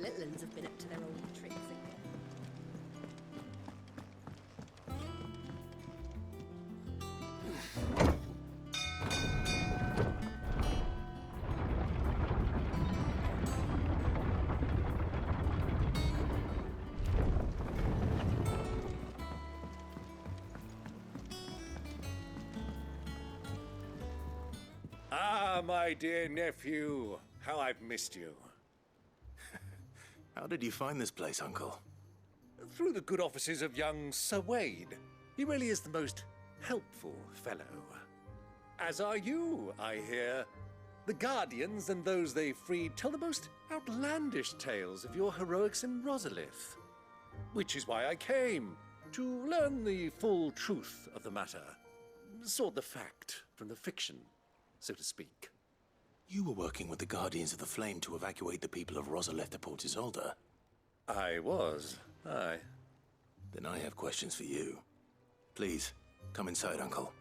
Litlins have been up to their old tricks again. Ah, my dear nephew, how I've missed you. How did you find this place, Uncle? Through the good offices of young Sir Wade. He really is the most helpful fellow. As are you, I hear. The Guardians and those they freed tell the most outlandish tales of your heroics in Rosalith. Which is why I came, to learn the full truth of the matter. Sort the fact from the fiction, so to speak. You were working with the Guardians of the Flame to evacuate the people of Rosalith to Port Isolde. I was, aye. Then I have questions for you. Please, come inside, Uncle.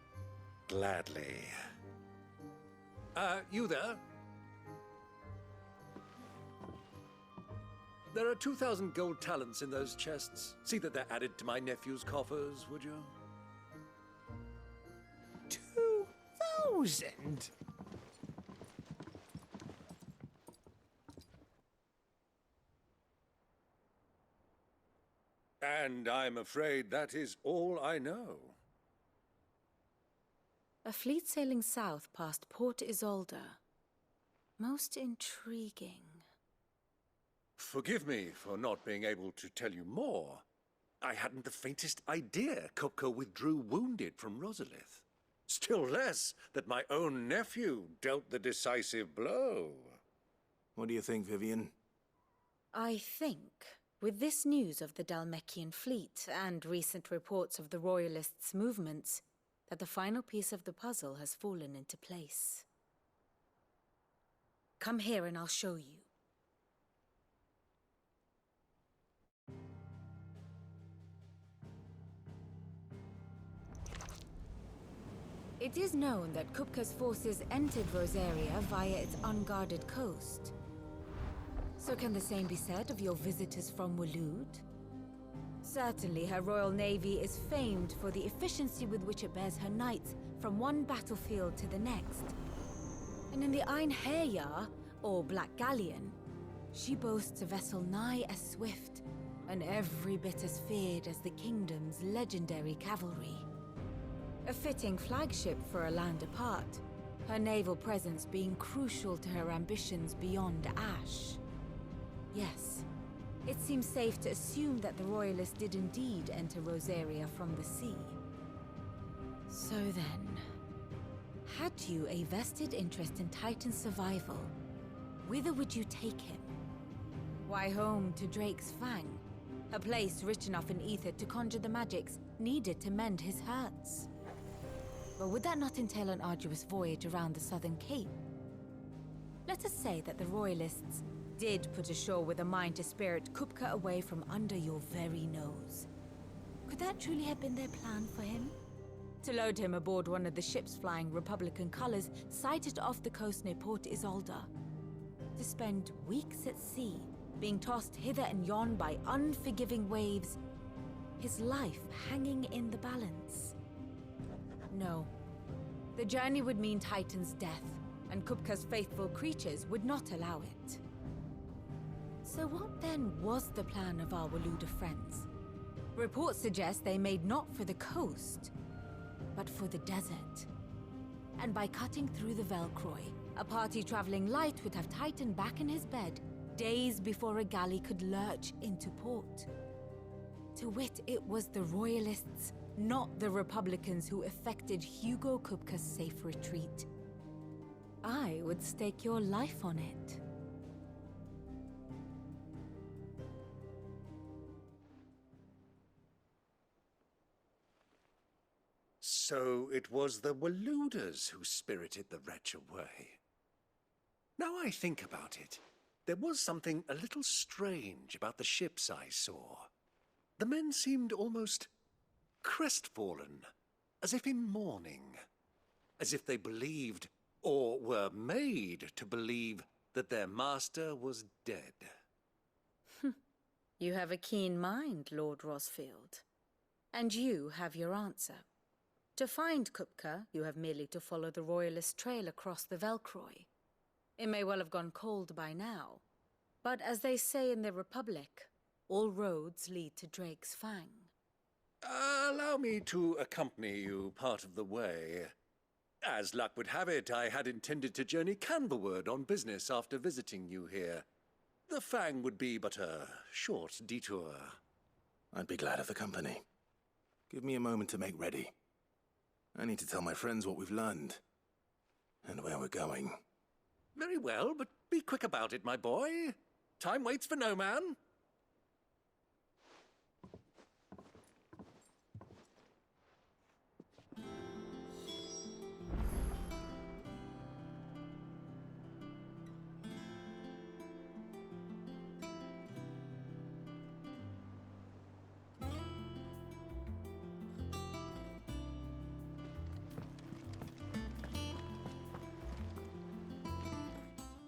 Gladly. You there? There are 2,000 gold talents in those chests. See that they're added to my nephew's coffers, would you? 2,000? And I'm afraid that is all I know. A fleet sailing south past Port Isolde. Most intriguing. Forgive me for not being able to tell you more. I hadn't the faintest idea Kupka withdrew wounded from Rosalith. Still less that my own nephew dealt the decisive blow. What do you think, Vivian? I think, with this news of the Dalmekian fleet and recent reports of the Royalists' movements, that the final piece of the puzzle has fallen into place. Come here and I'll show you. It is known that Kupka's forces entered Rosaria via its unguarded coast. So can the same be said of your visitors from Waloed? Certainly her Royal Navy is famed for the efficiency with which it bears her knights from one battlefield to the next. And in the Einherjar, or Black Galleon, she boasts a vessel nigh as swift and every bit as feared as the kingdom's legendary cavalry. A fitting flagship for a land apart, her naval presence being crucial to her ambitions beyond Ash. Yes, it seems safe to assume that the Royalists did indeed enter Rosaria from the sea. So then, had you a vested interest in Titan's survival, whither would you take him? Why, home to Drake's Fang, a place rich enough in ether to conjure the magics needed to mend his hurts. But would that not entail an arduous voyage around the southern cape? Let us say that the Royalists did put ashore with a mind to spirit Kupka away from under your very nose. Could that truly have been their plan for him? To load him aboard one of the ships flying Republican colors sighted off the coast near Port Isolde. To spend weeks at sea, being tossed hither and yon by unforgiving waves, his life hanging in the balance. No. The journey would mean Titan's death, and Kupka's faithful creatures would not allow it. So what then was the plan of our Waluda friends? Reports suggest they made not for the coast, but for the desert. And by cutting through the Velcroy, a party traveling light would have Titan back in his bed days before a galley could lurch into port. To wit, it was the Royalists, not the Republicans, who effected Hugo Kupka's safe retreat. I would stake your life on it. So it was the Waludas who spirited the wretch away. Now I think about it, there was something a little strange about the ships I saw. The men seemed almost crestfallen, as if in mourning, as if they believed, or were made to believe, that their master was dead. You have a keen mind, Lord Rosfield. And you have your answer. To find Kupka, you have merely to follow the Royalist trail across the Velcroy. It may well have gone cold by now, but as they say in the Republic, all roads lead to Drake's Fang. Allow me to accompany you part of the way. As luck would have it, I had intended to journey Canberward on business after visiting you here. The Fang would be but a short detour. I'd be glad of the company. Give me a moment to make ready. I need to tell my friends what we've learned. And where we're going. Very well, but be quick about it, my boy. Time waits for no man.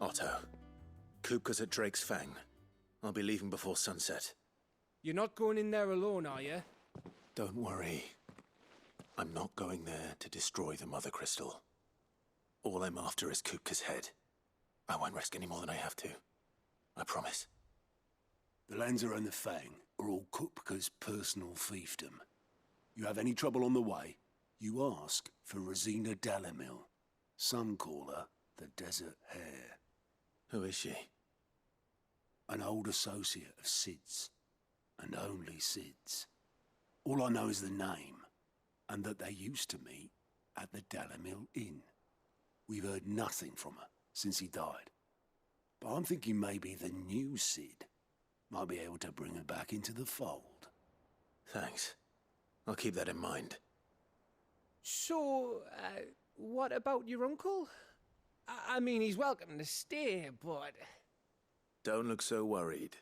Otto, Kupka's at Drake's Fang. I'll be leaving before sunset. You're not going in there alone, are you? Don't worry. I'm not going there to destroy the Mother Crystal. All I'm after is Kupka's head. I won't risk any more than I have to. I promise. The lands around the Fang are all Kupka's personal fiefdom. You have any trouble on the way, you ask for Rosina Dalamil. Some call her the Desert Hare. Who is she? An old associate of Sid's, and only Sid's. All I know is the name, and that they used to meet at the Dalamil Inn. We've heard nothing from her since he died. But I'm thinking maybe the new Sid might be able to bring her back into the fold. Thanks. I'll keep that in mind. So, what about your uncle? I mean, he's welcome to stay, but... Don't look so worried.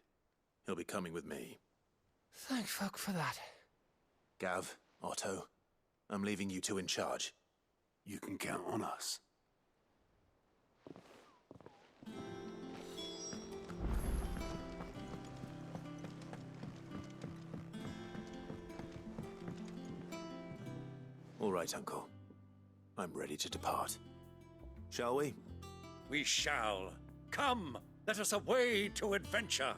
He'll be coming with me. Thank fuck for that. Gav, Otto, I'm leaving you two in charge. You can count on us. All right, Uncle. I'm ready to depart. Shall we? We shall. Come, let us away to adventure.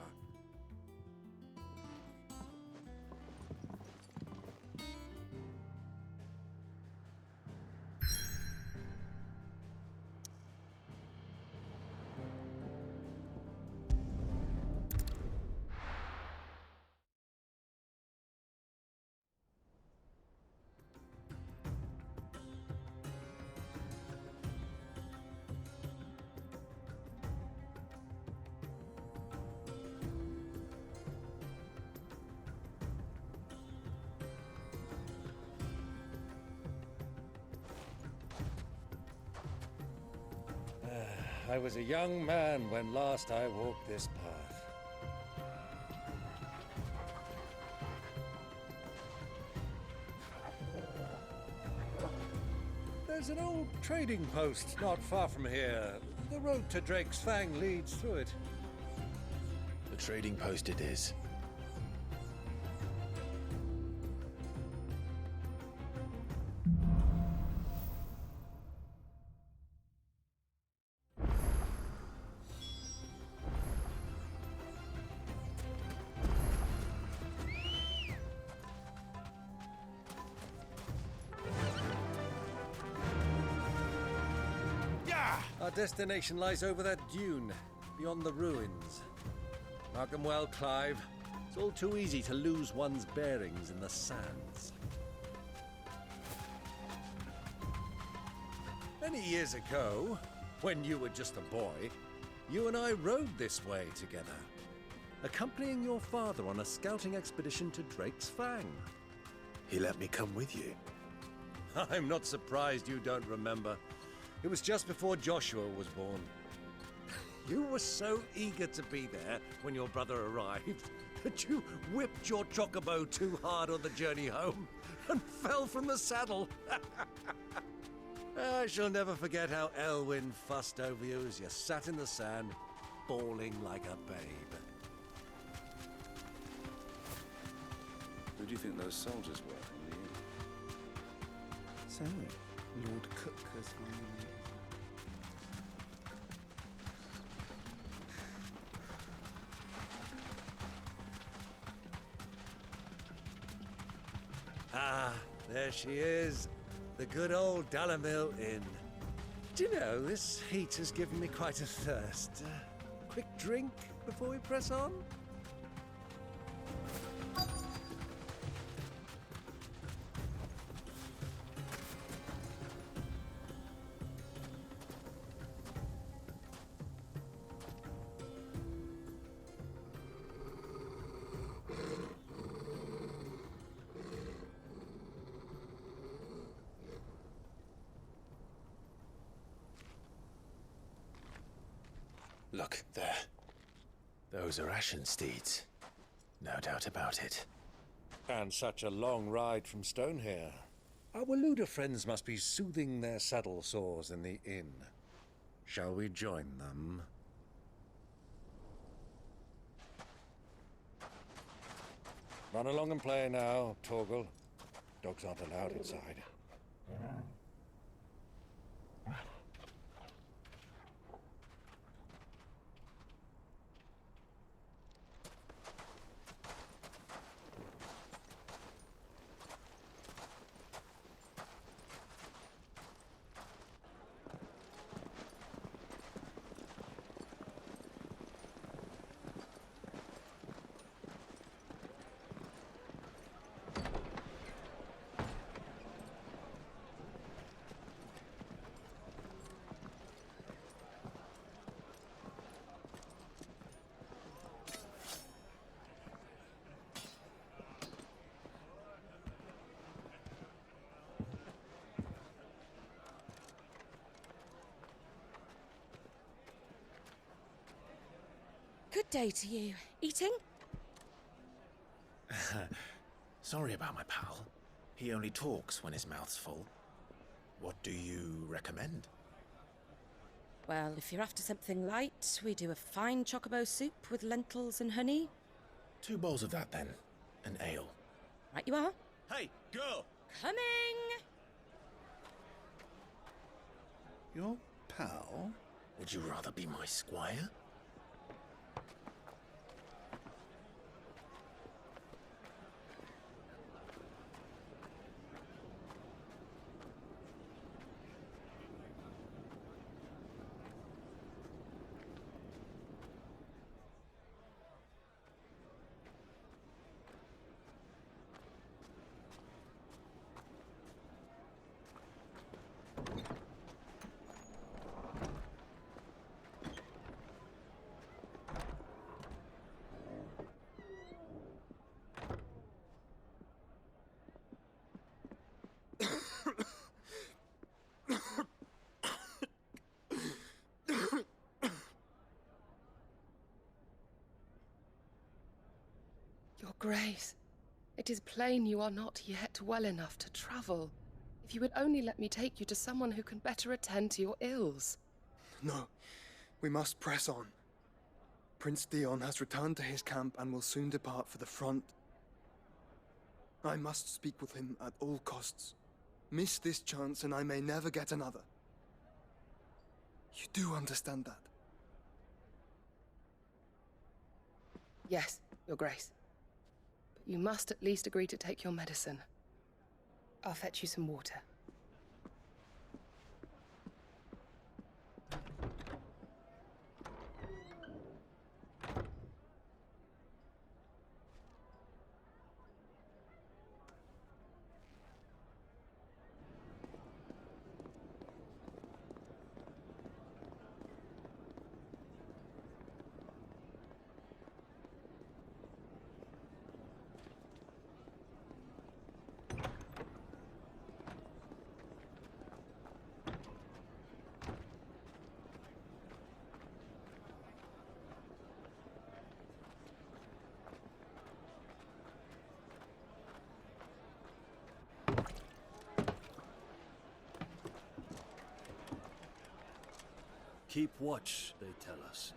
I was a young man when last I walked this path. There's an old trading post not far from here. The road to Drake's Fang leads through it. The trading post it is. Our destination lies over that dune, beyond the ruins. Mark them well, Clive. It's all too easy to lose one's bearings in the sands. Many years ago, when you were just a boy, you and I rode this way together, accompanying your father on a scouting expedition to Drake's Fang. He let me come with you. I'm not surprised you don't remember. It was just before Joshua was born. You were so eager to be there when your brother arrived that you whipped your chocobo too hard on the journey home and fell from the saddle. I shall never forget how Elwyn fussed over you as you sat in the sand, bawling like a babe. Who do you think those soldiers were in the inn? So, Lord Cookers finally. Ah, there she is. The good old Dalamil Inn. Do you know, this heat has given me quite a thirst. Quick drink before we press on? Look, there. Those are Ashen steeds. No doubt about it. And such a long ride from Stonehair. Our Waluda friends must be soothing their saddle sores in the inn. Shall we join them? Run along and play now, Torgal. Dogs aren't allowed inside. Good day to you. Eating? Sorry about my pal. He only talks when his mouth's full. What do you recommend? Well, if you're after something light, we do a fine chocobo soup with lentils and honey. 2 bowls of that, then. An ale. Right you are. Hey, girl! Coming! Your pal? Would you rather be my squire? Your Grace, it is plain you are not yet well enough to travel. If you would only let me take you to someone who can better attend to your ills. No, we must press on. Prince Dion has returned to his camp and will soon depart for the front. I must speak with him at all costs. Miss this chance and I may never get another. You do understand that? Yes, Your Grace. But you must at least agree to take your medicine. I'll fetch you some water. Keep watch, they tell us.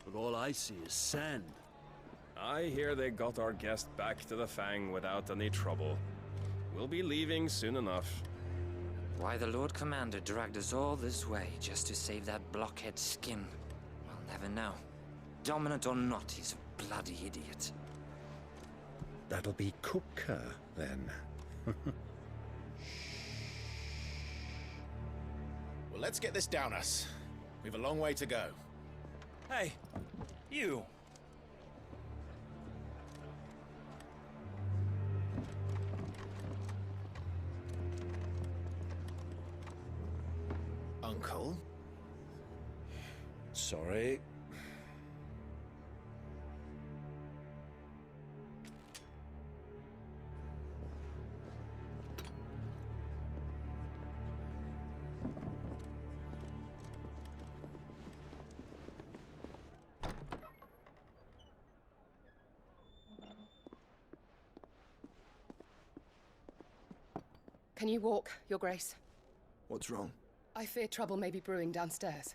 But all I see is sand. I hear they got our guest back to the Fang without any trouble. We'll be leaving soon enough. Why the Lord Commander dragged us all this way just to save that blockhead skin, we'll never know. Dominant or not, he's a bloody idiot. That'll be Kupka, then. Well, let's get this down us. We've a long way to go. Hey, you. Uncle? Sorry. Can you walk, Your Grace? What's wrong? I fear trouble may be brewing downstairs.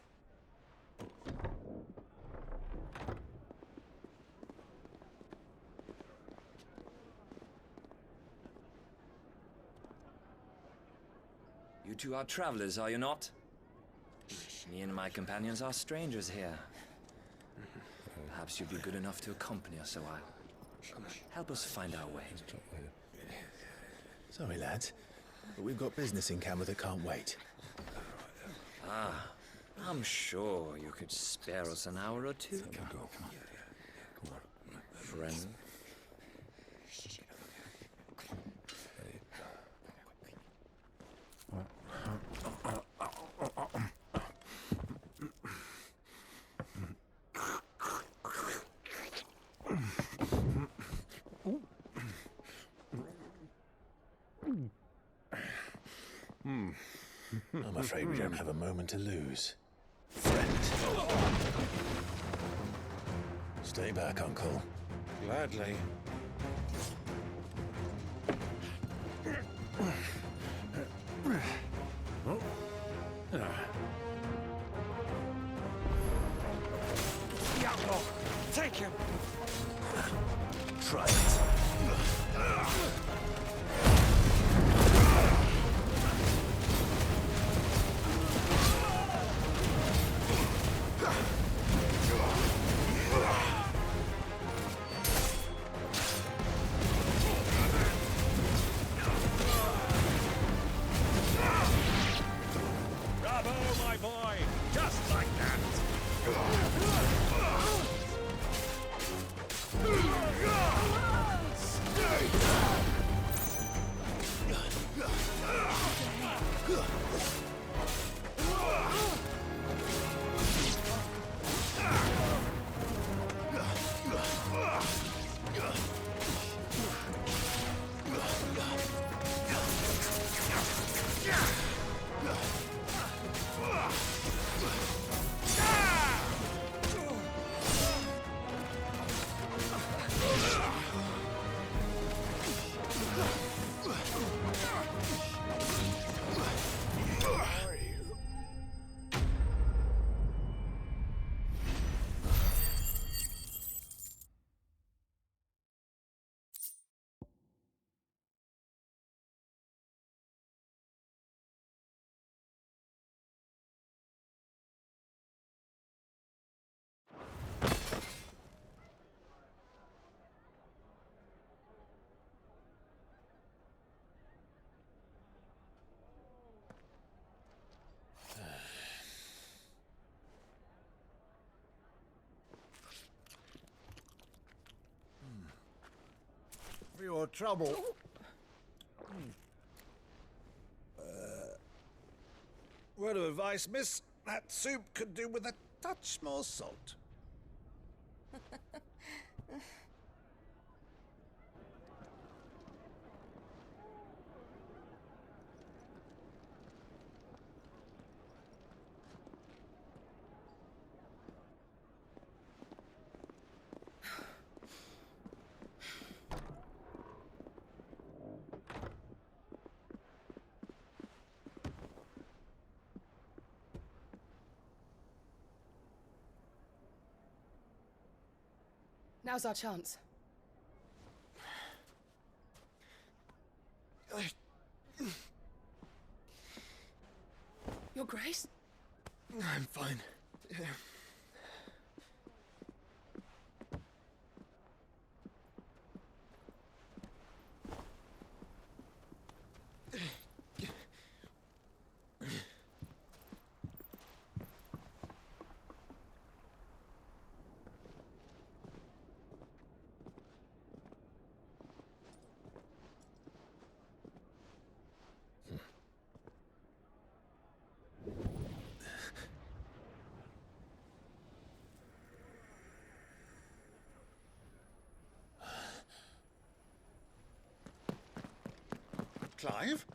You two are travelers, are you not? Me and my companions are strangers here. Perhaps you'd be good enough to accompany us a while. Help us find our way. Sorry, lads, but we've got business in camera that can't wait. Ah, I'm sure you could spare us an hour or two. Friend. I'm afraid we don't have a moment to lose. Friend. Stay back, Uncle. Gladly. The outlaw! Take him! Try it. Bravo, my boy! Just like that! For your trouble. Word of advice, miss. That soup could do with a touch more salt. Now's our chance. Your Grace? I'm fine. Yeah. Clive?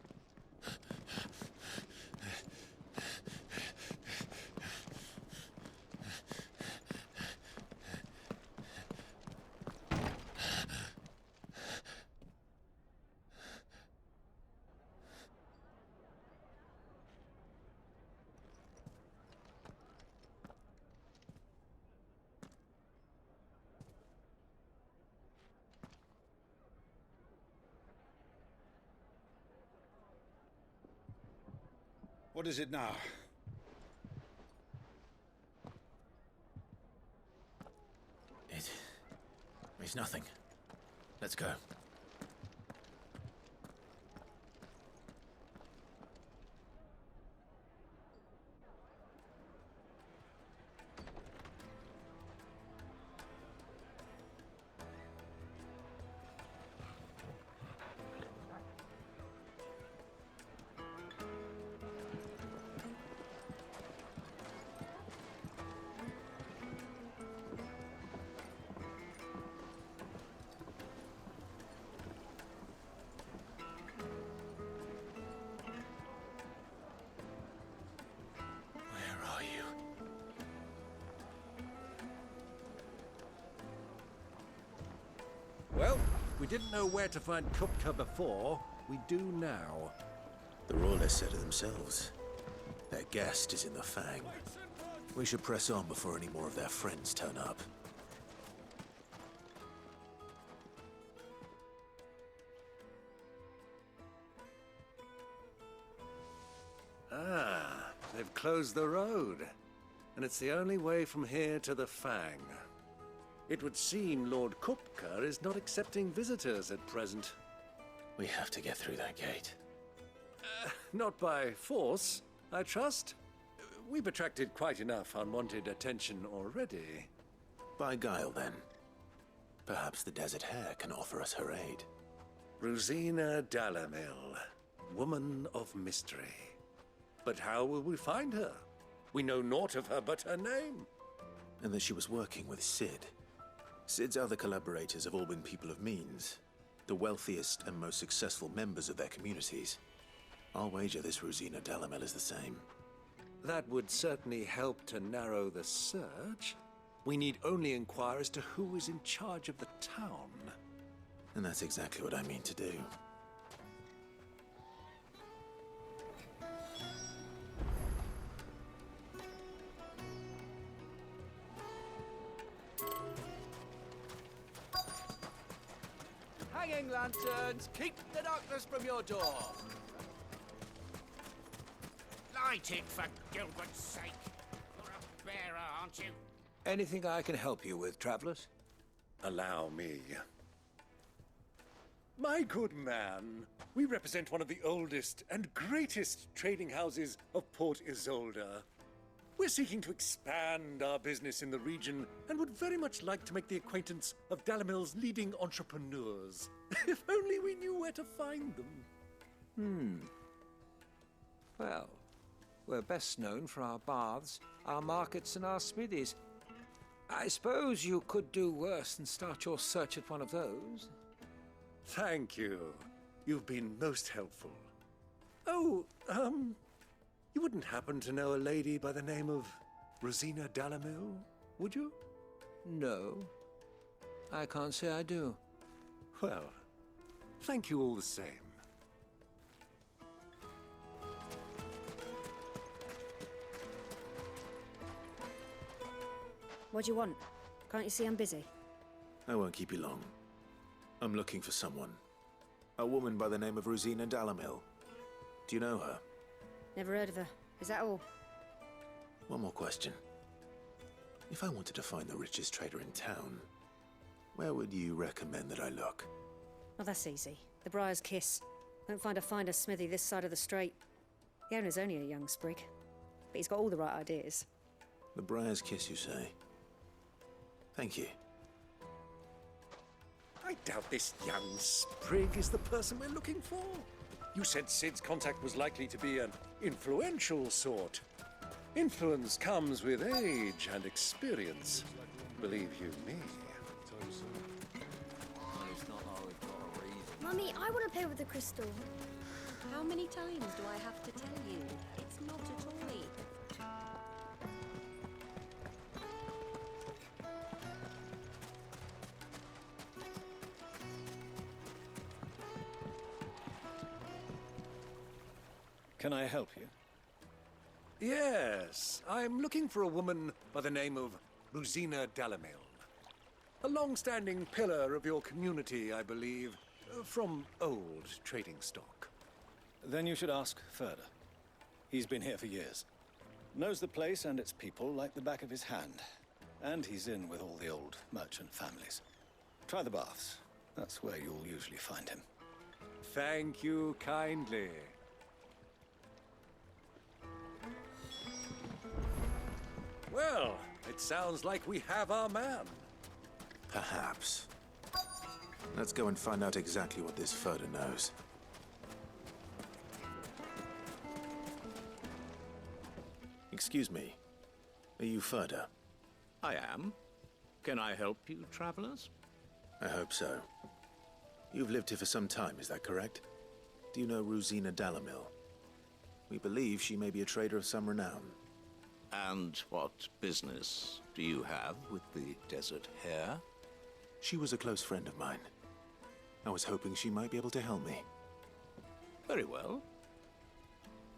What is it now? It's nothing. Let's go. Well, we didn't know where to find Kupka before. We do now. The Royalists said it themselves. Their guest is in the Fang. We should press on before any more of their friends turn up. Ah, they've closed the road. And it's the only way from here to the Fang. It would seem Lord Kupka is not accepting visitors at present. We have to get through that gate. Not by force, I trust. We've attracted quite enough unwanted attention already. By guile, then. Perhaps the Desert Hare can offer us her aid. Rosina Dalamil, woman of mystery. But how will we find her? We know naught of her but her name. And that she was working with Sid. Sid's other collaborators have all been people of means, the wealthiest and most successful members of their communities. I'll wager this Rosina Dalamel is the same. That would certainly help to narrow the search. We need only inquire as to who is in charge of the town. And that's exactly what I mean to do. Hanging lanterns, keep the darkness from your door. Light it, for Gilbert's sake. You're a bearer, aren't you? Anything I can help you with, travelers? Allow me. My good man, we represent one of the oldest and greatest trading houses of Port Isolde. We're seeking to expand our business in the region and would very much like to make the acquaintance of Dalamil's leading entrepreneurs. If only we knew where to find them. Well, we're best known for our baths, our markets, and our smithies. I suppose you could do worse than start your search at one of those. Thank you. You've been most helpful. Oh, you wouldn't happen to know a lady by the name of Rosina Dalamil, would you? No, I can't say I do. Well, thank you all the same. What do you want? Can't you see I'm busy? I won't keep you long. I'm looking for someone. A woman by the name of Rosina Dalamil. Do you know her? Never heard of her. Is that all? One more question. If I wanted to find the richest trader in town, where would you recommend that I look? Well, that's easy. The Briar's Kiss. Won't find a finer smithy this side of the strait. The owner's only a young sprig, but he's got all the right ideas. The Briar's Kiss, you say? Thank you. I doubt this young sprig is the person we're looking for. You said Sid's contact was likely to be an influential sort. Influence comes with age and experience. Believe you me. Mummy, I want to play with the crystal. How many times do I have to tell you? It's not a toy. Can I help you? Yes, I'm looking for a woman by the name of Rosina Dalamil. A long-standing pillar of your community, I believe, from old trading stock. Then you should ask further. He's been here for years. Knows the place and its people like the back of his hand. And he's in with all the old merchant families. Try the baths. That's where you'll usually find him. Thank you kindly. Well, it sounds like we have our man. Perhaps. Let's go and find out exactly what this Furder knows. Excuse me. Are you Furder? I am. Can I help you, travelers? I hope so. You've lived here for some time, is that correct? Do you know Rosina Dalamil? We believe she may be a trader of some renown. And what business do you have with the desert hare? She was a close friend of mine. I was hoping she might be able to help me. Very well.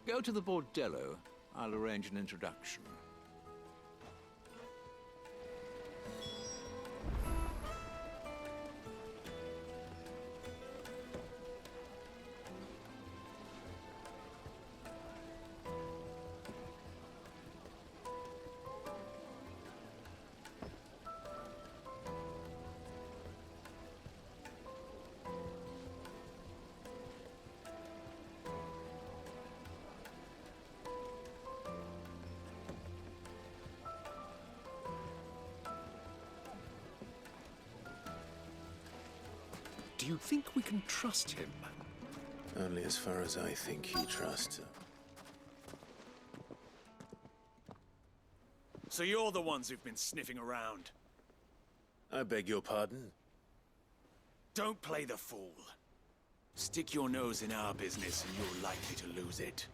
Go to the bordello. I'll arrange an introduction. Do you think we can trust him? Only as far as I think he trusts her. So you're the ones who've been sniffing around? I beg your pardon? Don't play the fool. Stick your nose in our business and you're likely to lose it.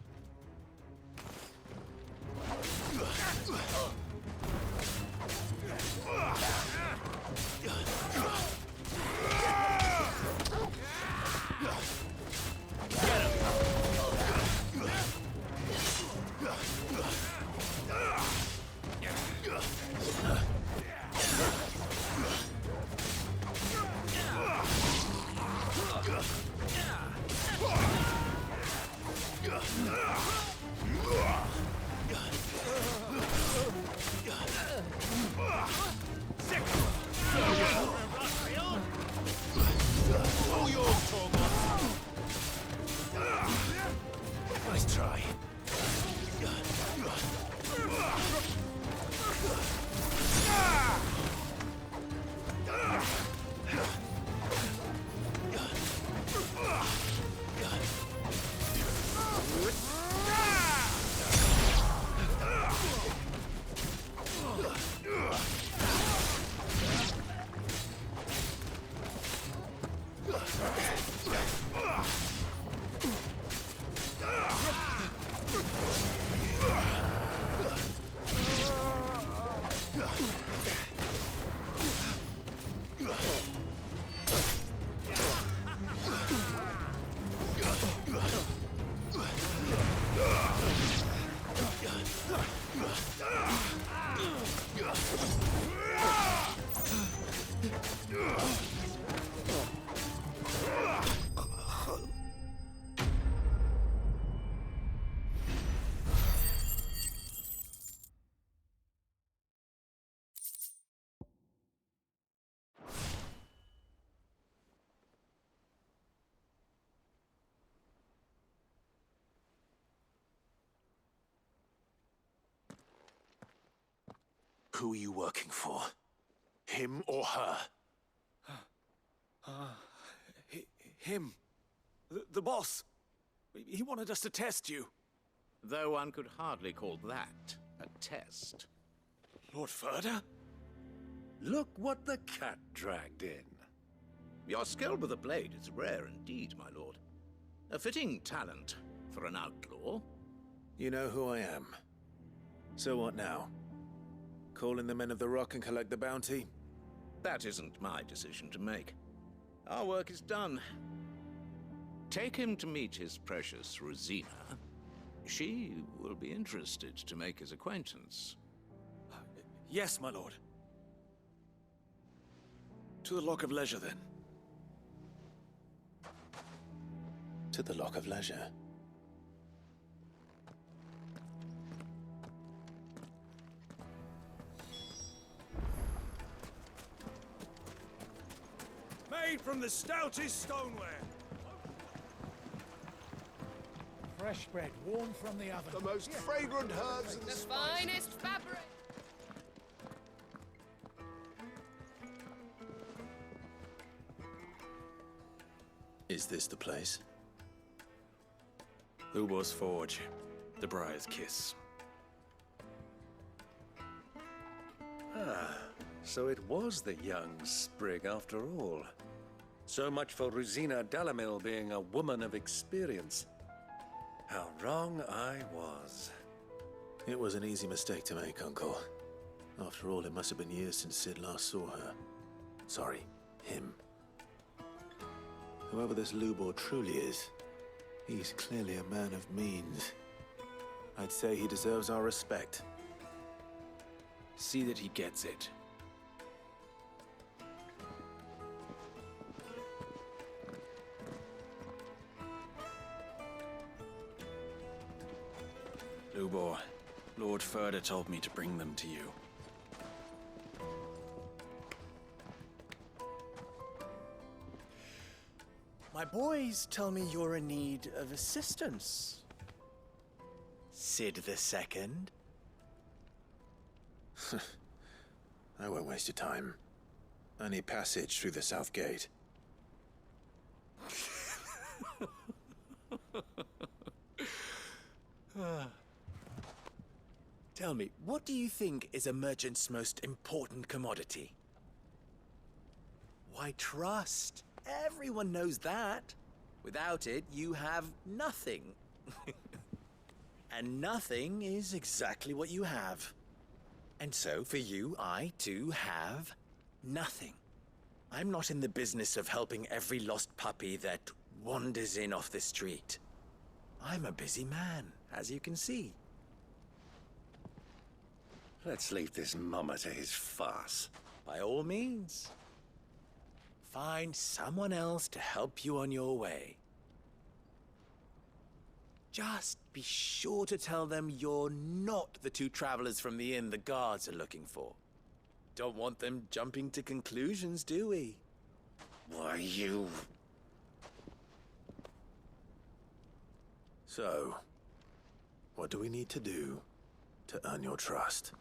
Nice try. Ugh! Who are you working for? Him or her? Him. The boss. He wanted us to test you. Though one could hardly call that a test. Lord Ferda? Look what the cat dragged in. Your skill with the blade is rare indeed, my lord. A fitting talent for an outlaw. You know who I am. So what now? Call in the Men of the Rock and collect the bounty? That isn't my decision to make. Our work is done. Take him to meet his precious Rosina. She will be interested to make his acquaintance. Yes, my lord. To the Lock of Leisure, then. To the Lock of Leisure. Made from the stoutest stoneware. Fresh bread, warm from the oven. The most fragrant herbs and The finest fabric. Is this the place? Lubor's Forge. The Briar's Kiss. Ah, so it was the young sprig after all. So much for Rosina Dalamil being a woman of experience. How wrong I was. It was an easy mistake to make, Uncle. After all, it must have been years since Sid last saw her. Sorry, him. Whoever this Lubor truly is, he's clearly a man of means. I'd say he deserves our respect. See that he gets it. Lubor, Lord Ferda told me to bring them to you. My boys tell me you're in need of assistance. Sid II? I won't waste your time. I need passage through the south gate. Tell me, what do you think is a merchant's most important commodity? Why, trust. Everyone knows that. Without it, you have nothing. And nothing is exactly what you have. And so, for you, I, too, have nothing. I'm not in the business of helping every lost puppy that wanders in off the street. I'm a busy man, as you can see. Let's leave this mummer to his farce. By all means. Find someone else to help you on your way. Just be sure to tell them you're not the two travelers from the inn the guards are looking for. Don't want them jumping to conclusions, do we? Why, you... So, what do we need to do to earn your trust?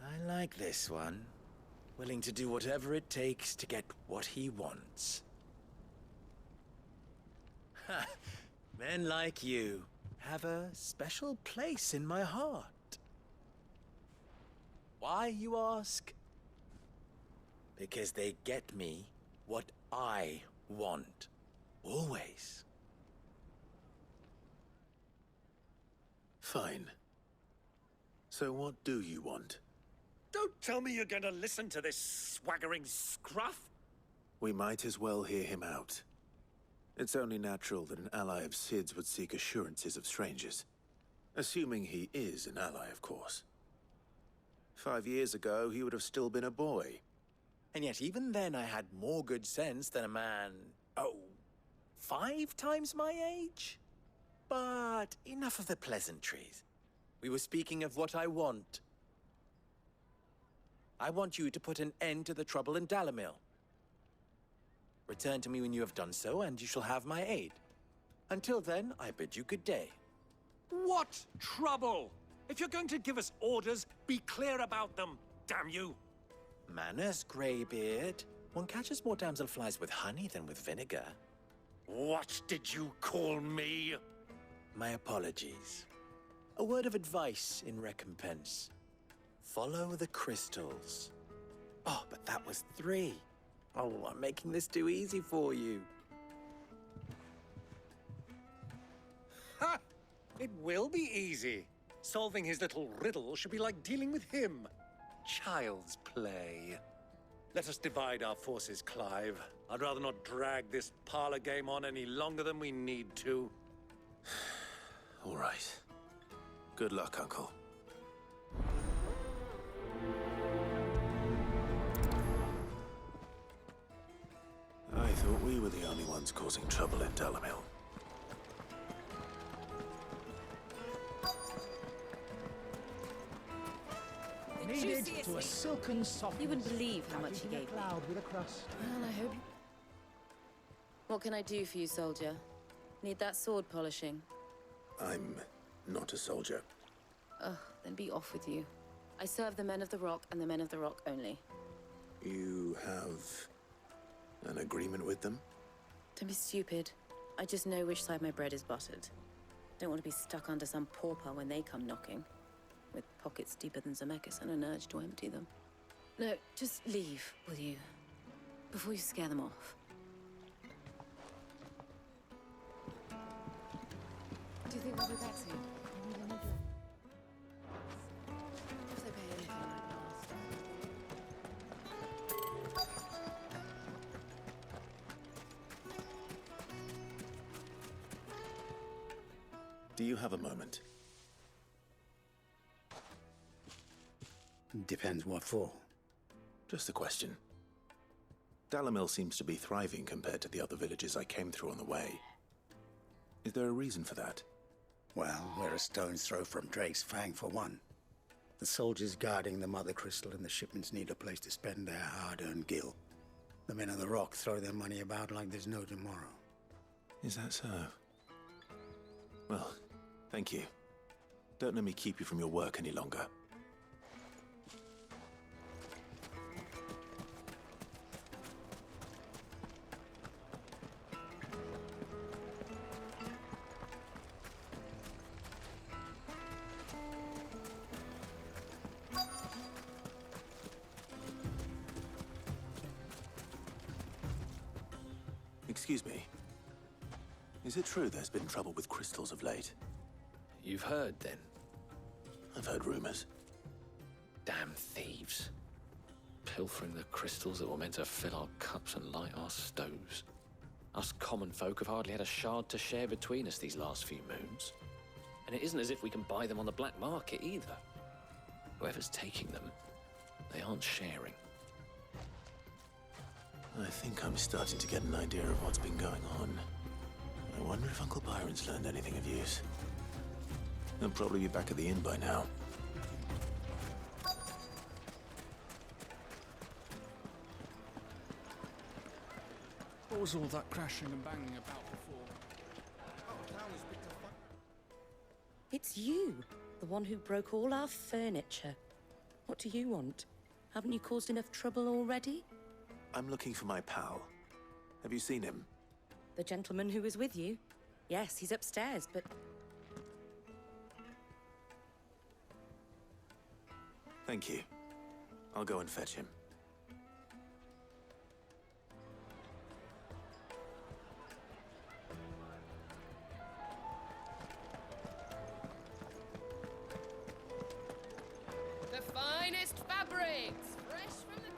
I like this one. Willing to do whatever it takes to get what he wants. Ha! Men like you have a special place in my heart. Why, you ask? Because they get me what I want. Always. Fine. So what do you want? Don't tell me you're going to listen to this swaggering scruff! We might as well hear him out. It's only natural that an ally of Sid's would seek assurances of strangers. Assuming he is an ally, of course. 5 years ago, he would have still been a boy. And yet even then I had more good sense than a man, 5 times my age? But enough of the pleasantries. We were speaking of what I want. I want you to put an end to the trouble in Dalamil. Return to me when you have done so, and you shall have my aid. Until then, I bid you good day. What trouble? If you're going to give us orders, be clear about them, damn you! Manners, Greybeard. One catches more damselflies with honey than with vinegar. What did you call me? My apologies. A word of advice in recompense. Follow the crystals. Oh, but that was 3. Oh, I'm making this too easy for you. Ha! It will be easy. Solving his little riddle should be like dealing with him. Child's play. Let us divide our forces, Clive. I'd rather not drag this parlor game on any longer than we need to. All right. Good luck, Uncle. I thought we were the only ones causing trouble in Dalamil. Needed to a silken softness. You wouldn't believe how much he gave me. Cloud with a crust. Well, I hope. What can I do for you, soldier? Need that sword polishing? I'm not a soldier. Ugh, then be off with you. I serve the men of the Rock and the men of the Rock only. You have an agreement with them? Don't be stupid. I just know which side my bread is buttered. Don't want to be stuck under some pauper when they come knocking. With pockets deeper than Zemeckis and an urge to empty them. No, just leave, will you? Before you scare them off. Do you think they'll be back soon? If they pay anything like last. Do you have a moment? Depends what for. Just a question. Dalamil seems to be thriving compared to the other villages I came through on the way. Is there a reason for that? Well, we're a stone's throw from Drake's Fang, for one. The soldiers guarding the Mother Crystal and the shipments need a place to spend their hard-earned gil. The men of the Rock throw their money about like there's no tomorrow. Is that so? Well, thank you. Don't let me keep you from your work any longer. Excuse me. Is it true there's been trouble with crystals of late? You've heard, then? I've heard rumors. Damn thieves. Pilfering the crystals that were meant to fill our cups and light our stoves. Us common folk have hardly had a shard to share between us these last few moons. And it isn't as if we can buy them on the black market either. Whoever's taking them, they aren't sharing. I think I'm starting to get an idea of what's been going on. I wonder if Uncle Byron's learned anything of use. He'll probably be back at the inn by now. What was all that crashing and banging about before? It's you, the one who broke all our furniture. What do you want? Haven't you caused enough trouble already? I'm looking for my pal. Have you seen him? The gentleman who was with you? Yes, he's upstairs, but... Thank you. I'll go and fetch him. The finest fabrics, fresh from the...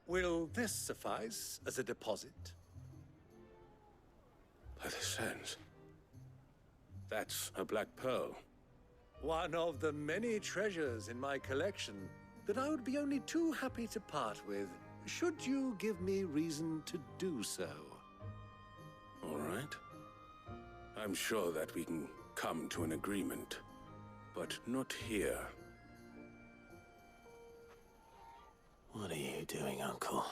Will this suffice as a deposit? By the sands. That's a black pearl. One of the many treasures in my collection. that I would be only too happy to part with, should you give me reason to do so. All right. I'm sure that we can come to an agreement, but not here. What are you doing, Uncle?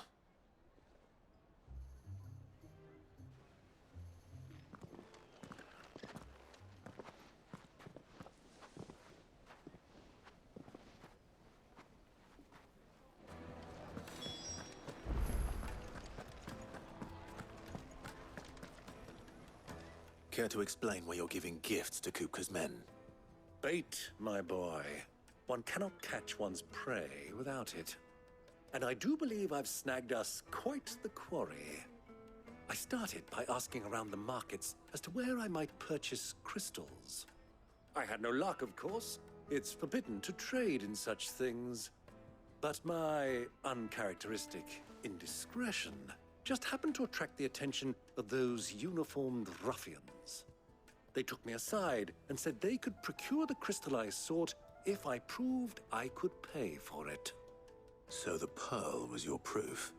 Care to explain why you're giving gifts to Kupka's men? Bait, my boy. One cannot catch one's prey without it. And I do believe I've snagged us quite the quarry. I started by asking around the markets as to where I might purchase crystals. I had no luck, of course. It's forbidden to trade in such things. But my uncharacteristic indiscretion just happened to attract the attention of those uniformed ruffians. They took me aside and said they could procure the crystal I sought if I proved I could pay for it. So the pearl was your proof?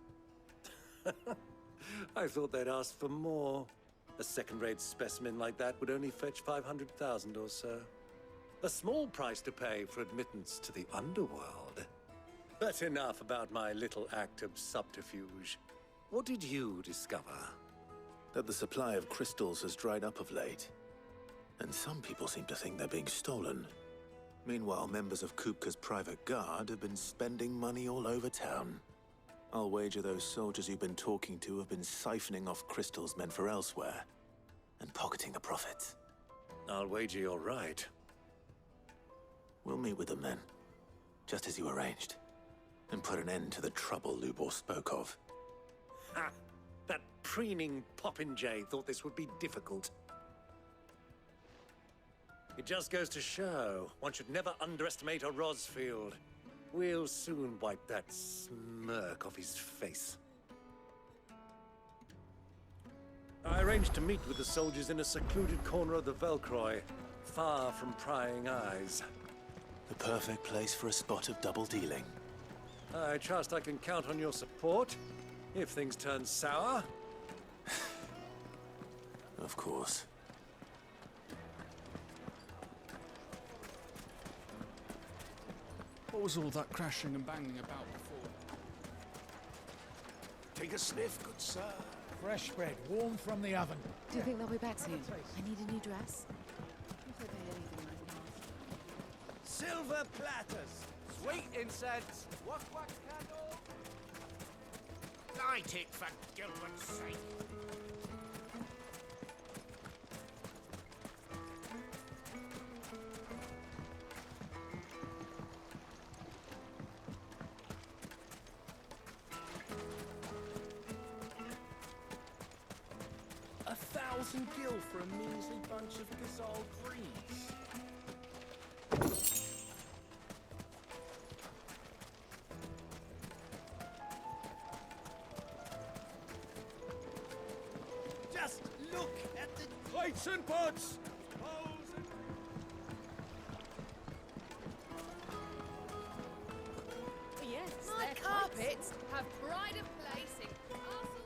I thought they'd ask for more. A second-rate specimen like that would only fetch 500,000 or so. A small price to pay for admittance to the underworld. But enough about my little act of subterfuge. What did you discover? That the supply of crystals has dried up of late. And some people seem to think they're being stolen. Meanwhile, members of Kupka's private guard have been spending money all over town. I'll wager those soldiers you've been talking to have been siphoning off crystals meant for elsewhere, and pocketing the profits. I'll wager you're right. We'll meet with them then, just as you arranged, and put an end to the trouble Lubor spoke of. Ha! That preening popinjay thought this would be difficult. It just goes to show, one should never underestimate a Rosfield. We'll soon wipe that smirk off his face. I arranged to meet with the soldiers in a secluded corner of the Velcroy, far from prying eyes. The perfect place for a spot of double dealing. I trust I can count on your support, if things turn sour. Of course. What was all that crashing and banging about before? Take a sniff, good sir. Fresh bread, warm from the oven. Do you think they'll be back soon? I need a new dress. Silver platters, sweet incense, wax candle. Light it for Gilbert's sake. Gil for a measly bunch of Gazal trees. Just look at the plates and pots. Yes, My their carpets have pride of place in castle.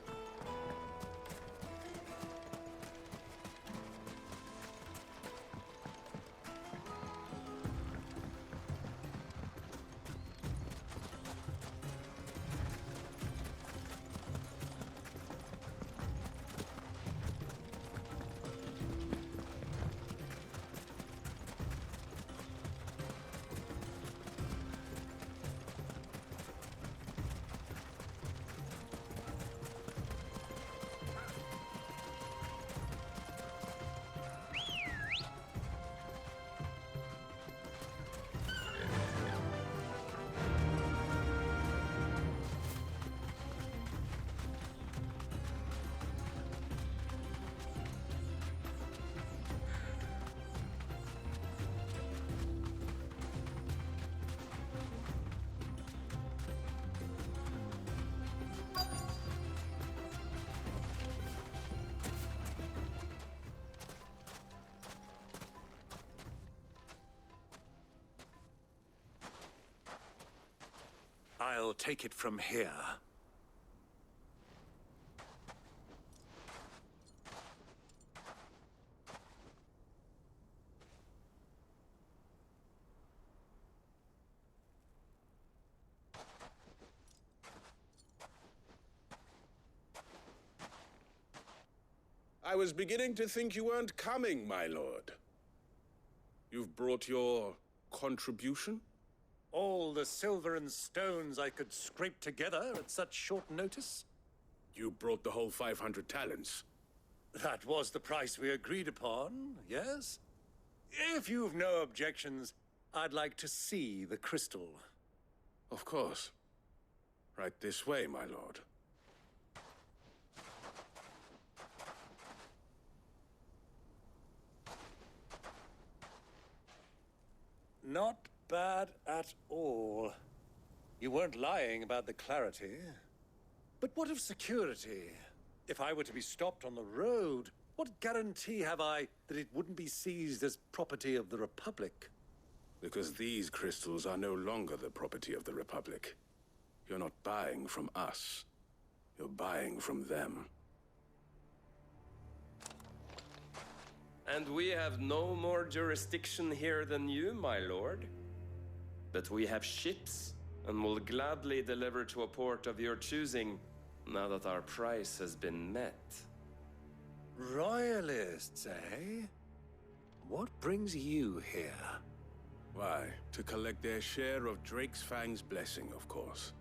I'll take it from here. I was beginning to think you weren't coming, my lord. You've brought your contribution? All the silver and stones I could scrape together at such short notice? You brought the whole 500 talents. That was the price we agreed upon, yes? If you've no objections, I'd like to see the crystal. Of course. Right this way, my lord. Not bad at all. You weren't lying about the clarity. But what of security? If I were to be stopped on the road, what guarantee have I that it wouldn't be seized as property of the Republic? Because these crystals are no longer the property of the Republic. You're not buying from us. You're buying from them. And we have no more jurisdiction here than you, my lord. But we have ships, and will gladly deliver to a port of your choosing, now that our price has been met. Royalists, eh? What brings you here? Why, to collect their share of Drake's Fang's blessing, of course.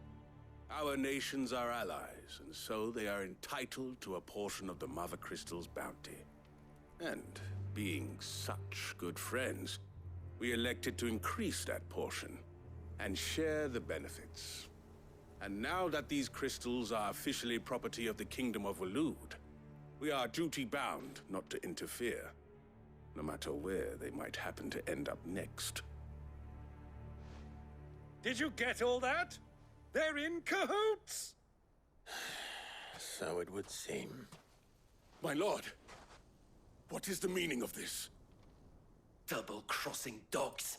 Our nations are allies, and so they are entitled to a portion of the Mother Crystal's bounty. And being such good friends, we elected to increase that portion and share the benefits. And now that these crystals are officially property of the Kingdom of Waloed, we are duty-bound not to interfere, no matter where they might happen to end up next. Did you get all that? They're in cahoots! So it would seem. My lord, what is the meaning of this? Double-crossing dogs.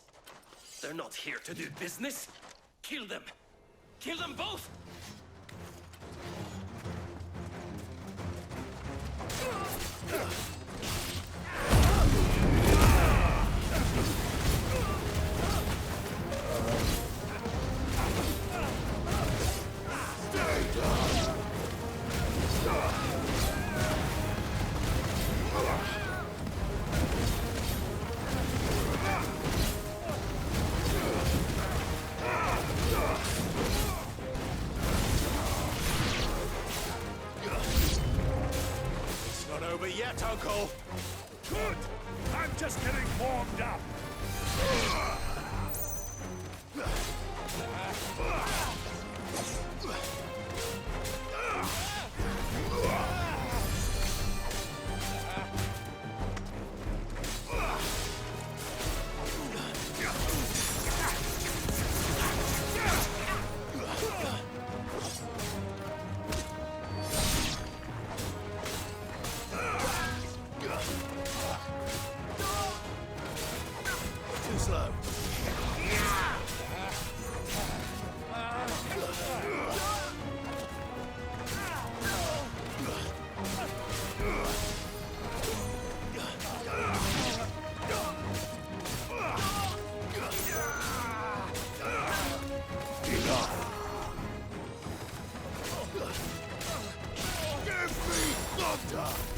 They're not here to do business. Kill them! Kill them both! It's not over yet, Uncle. Good! I'm just getting warmed up. Too slow. Give me thunder!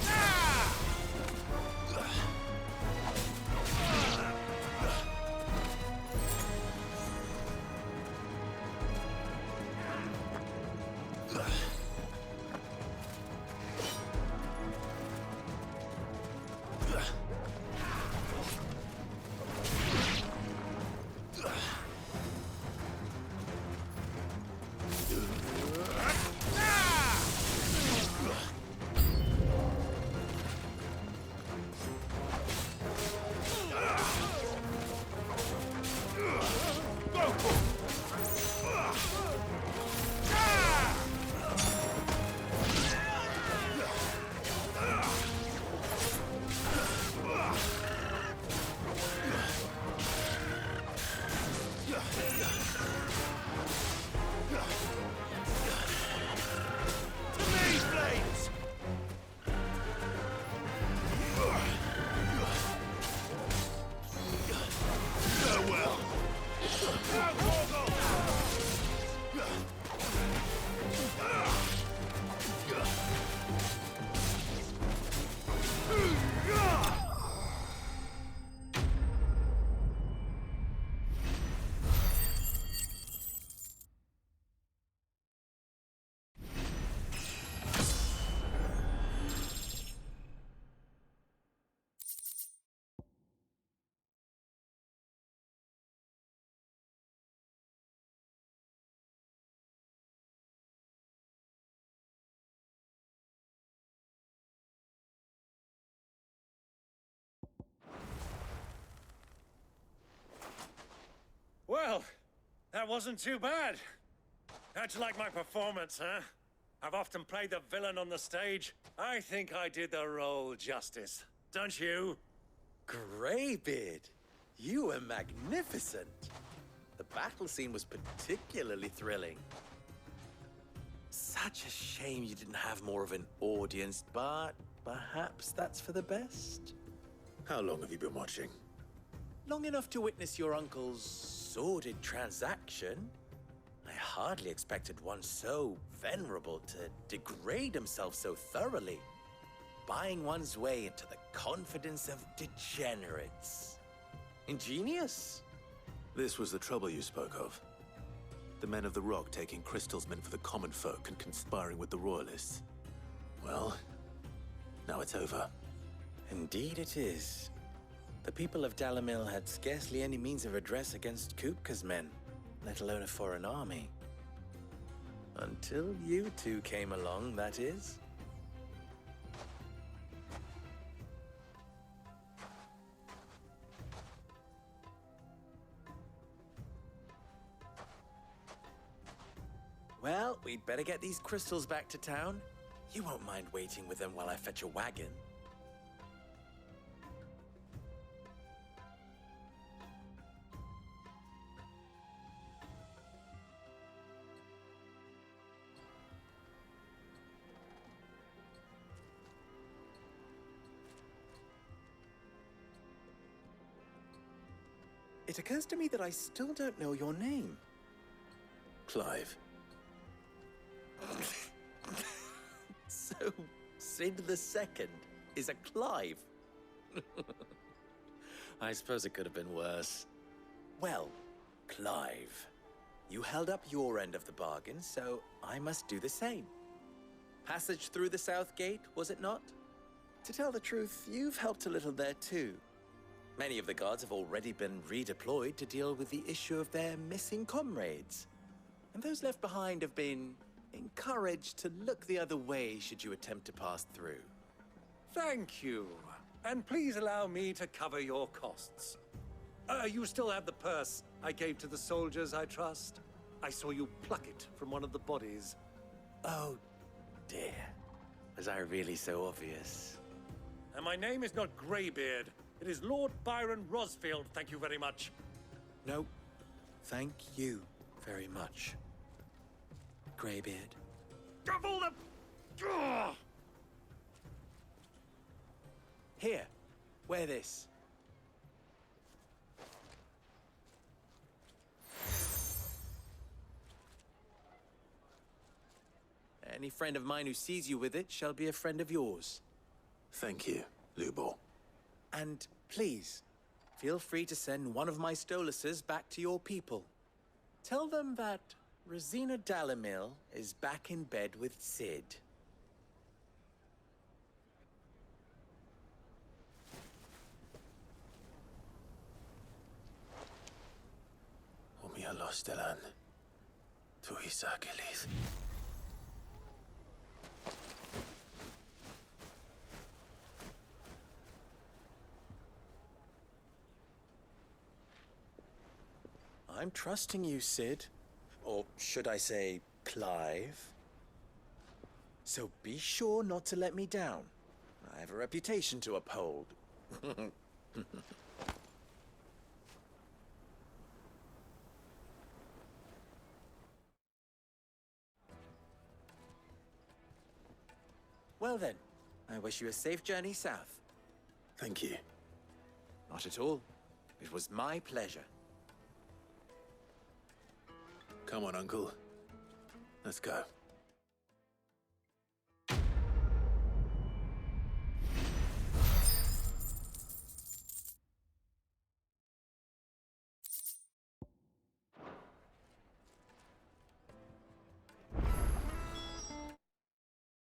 Well, that wasn't too bad. How'd you like my performance, huh? I've often played the villain on the stage. I think I did the role justice. Don't you? Greybeard, you were magnificent. The battle scene was particularly thrilling. Such a shame you didn't have more of an audience, but perhaps that's for the best. How long have you been watching? Long enough to witness your uncle's sordid transaction. I hardly expected one so venerable to degrade himself so thoroughly, buying one's way into the confidence of degenerates. Ingenious. This was the trouble you spoke of. The men of the Rock taking crystals meant for the common folk and conspiring with the Royalists. Well, now it's over. Indeed it is. The people of Dalamil had scarcely any means of redress against Kupka's men, let alone a foreign army. Until you two came along, that is. Well, we'd better get these crystals back to town. You won't mind waiting with them while I fetch a wagon. It occurs to me that I still don't know your name. Clive. So, Sid the Second is a Clive. I suppose it could have been worse. Well, Clive, you held up your end of the bargain, so I must do the same. Passage through the South Gate, was it not? To tell the truth, you've helped a little there too. Many of the guards have already been redeployed to deal with the issue of their missing comrades. And those left behind have been encouraged to look the other way should you attempt to pass through. Thank you. And please allow me to cover your costs. You still have the purse I gave to the soldiers, I trust? I saw you pluck it from one of the bodies. Oh, dear. Was I really so obvious? And my name is not Greybeard. It is Lord Byron Rosfield, thank you very much. No, thank you very much, Greybeard. Of all the... Ugh! Here, wear this. Any friend of mine who sees you with it shall be a friend of yours. Thank you, Lubor. And please, feel free to send one of my Stoluses back to your people. Tell them that Rosina Dalamil is back in bed with Sid. Umia los delan. Tu isakelis. I'm trusting you, Sid. Or should I say, Clive? So be sure not to let me down. I have a reputation to uphold. Well then, I wish you a safe journey south. Thank you. Not at all. It was my pleasure. Come on, Uncle. Let's go.